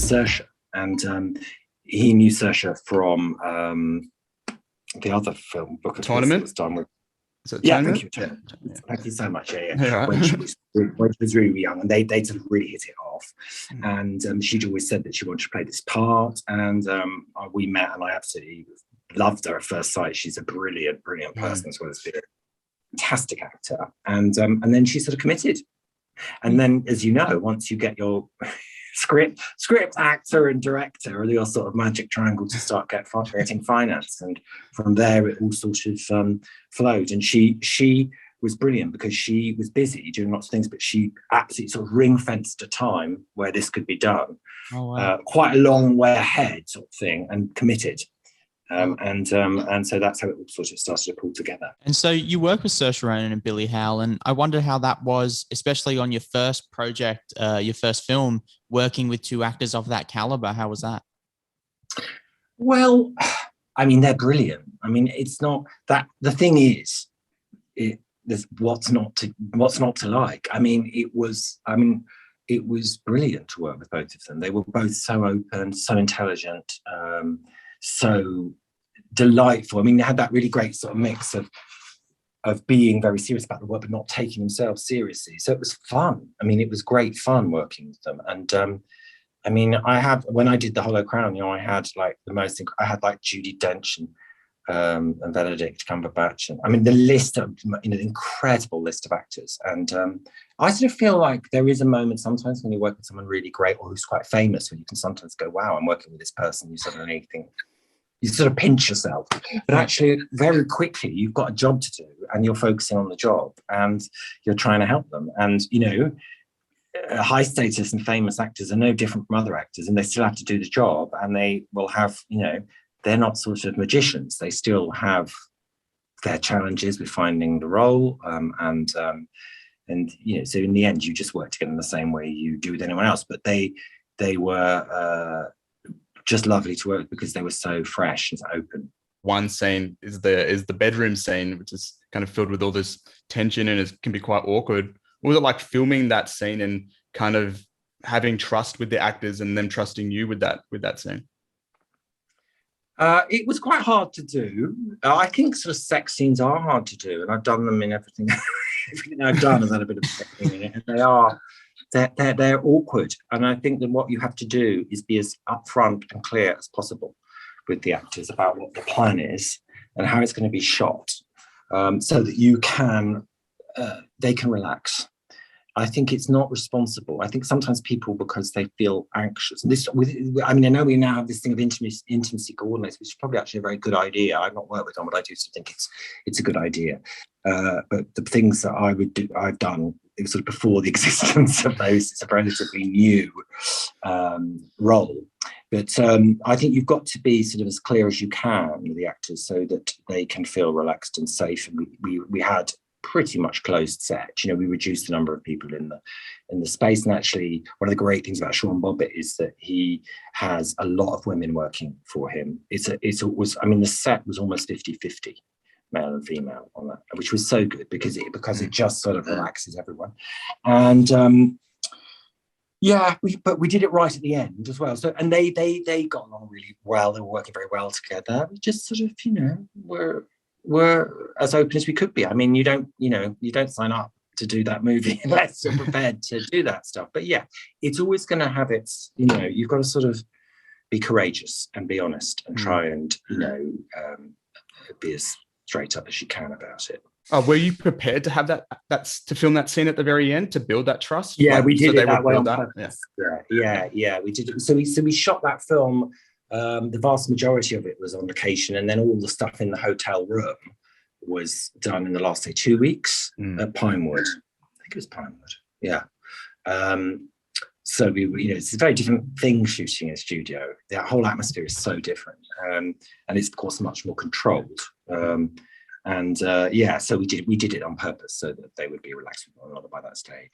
Saoirse, and he knew Saoirse from the other film, Book of Kiss, that Tournament? was done with. Is it Yeah, tournament? thank you, Tom. Yeah. Thank you so much. Yeah, Yeah. When she was really young, and they sort of really hit it off. And she'd always said that she wanted to play this part, and we met, and I absolutely loved her at first sight. She's a brilliant person as well as being a fantastic actor. And then she sort of committed. And then, as you know, once you get your script actor and director, or your sort of magic triangle to start getting finance, and from there it all sort of flowed. And she was brilliant because she was busy doing lots of things, but she absolutely sort of ring-fenced a time where this could be done. Oh, wow. Quite a long way ahead, sort of thing, and committed. And so that's how it all sort of started to pull together. And so you work with Saoirse Ronan and Billy Howle, and I wonder how that was, especially on your first project, your first film, working with two actors of that caliber. How was that? Well, I mean, they're brilliant. I mean, it's not that the thing is, there's what's not to like. I mean, it was brilliant to work with both of them. They were both so open, so intelligent, so delightful. I mean, they had that really great sort of mix of being very serious about the work but not taking themselves seriously. So it was fun. I mean, it was great fun working with them. And I mean, when I did the Hollow Crown, you know, I had like Judi Dench and Benedict Cumberbatch, and I mean the list of, you know, the incredible list of actors. And I sort of feel like there is a moment sometimes when you work with someone really great or who's quite famous, where you can sometimes go, wow, I'm working with this person. You suddenly think, you sort of pinch yourself, but actually very quickly you've got a job to do and you're focusing on the job and you're trying to help them. And, you know, high status and famous actors are no different from other actors, and they still have to do the job, and they will have, you know, they're not sort of magicians. They still have their challenges with finding the role. And, you know, so in the end, you just work together in the same way you do with anyone else. But they were just lovely to work with because they were so fresh and open. One scene is the bedroom scene, which is kind of filled with all this tension, and it can be quite awkward. What was it like filming that scene and kind of having trust with the actors and them trusting you with that scene? It was quite hard to do. I think sort of sex scenes are hard to do, and I've done them in everything. Everything I've done has had a bit of sex in it, and they're awkward. And I think that what you have to do is be as upfront and clear as possible with the actors about what the plan is and how it's going to be shot, so that they can relax. I think it's not responsible. I think sometimes people, because they feel anxious, I know we now have this thing of intimacy coordinators, which is probably actually a very good idea. I've not worked with them, but I do think it's a good idea. But the things that I've done sort of before the existence of those, it's a relatively new role. But I think you've got to be sort of as clear as you can with the actors so that they can feel relaxed and safe. And we had pretty much closed set. You know, we reduced the number of people in the space. And actually, one of the great things about Sean Bobbitt is that he has a lot of women working for him. The set was almost 50-50. Male and female on that, which was so good because it just sort of relaxes everyone. And but we did it right at the end as well. So, and they got along really well. They were working very well together. We just sort of, you know, were as open as we could be. I mean, you don't sign up to do that movie unless you're prepared to do that stuff. But yeah, it's always going to have its, you know, you've got to sort of be courageous and be honest and try and, you know, be as straight up as you can about it. Oh, were you prepared to have that's to film that scene at the very end to build that trust? Yeah, we did it that way on purpose. Yeah. Yeah, we did it. So we shot that film. The vast majority of it was on location, and then all the stuff in the hotel room was done in the last, say, 2 weeks at Pinewood. I think it was Pinewood. Yeah. So it's a very different thing shooting in a studio. The whole atmosphere is so different, and it's of course much more controlled. So we did it on purpose so that they would be relaxed with one another by that stage.